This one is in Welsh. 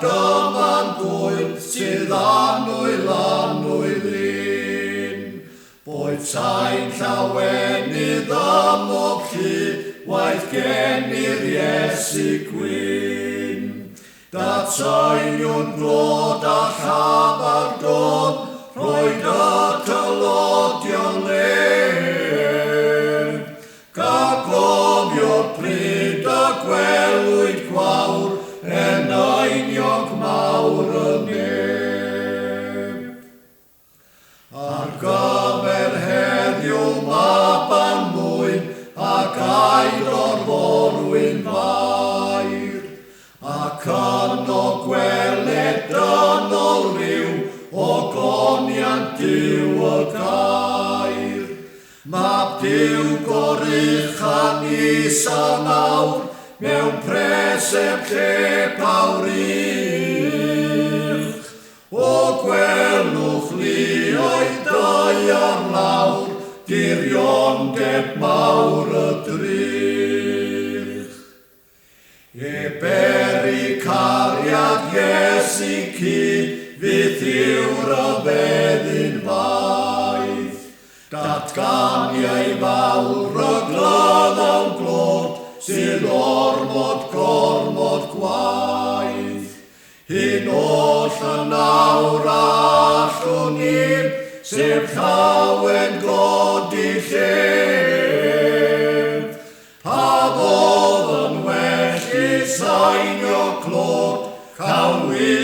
dyma'n gwyl sydd anwy lanwy lun. Boed sain llawenydd amog llu, waith genir Iesu gwyn. Da tainiwn glod a llafar dod, roed y tylodion lef. Ga gofio'r pryd a gwelwyd gwawr, en einiog mawr y neb. Ar gyfer heddiw maban mwyn, ac air o'r forwyn fair, ac yno gweled dynol ryw, o goniant Duw y gair. Mab Duw goruchan isa nawr, mewn preseb lle pawrych. O gwelwch luoedd dau ar lawr, dirioneb mawr y drych. E beri cariad Iesu cyd, fydd yw'r yfeddin faith. Datganiau fawr y glyddawn glod, sydd ormod gormod gwaith. Hyn oll yn awr allwn i'n, sef llawen godi llef. Pa fodd yn well i sainio clod, cawn wir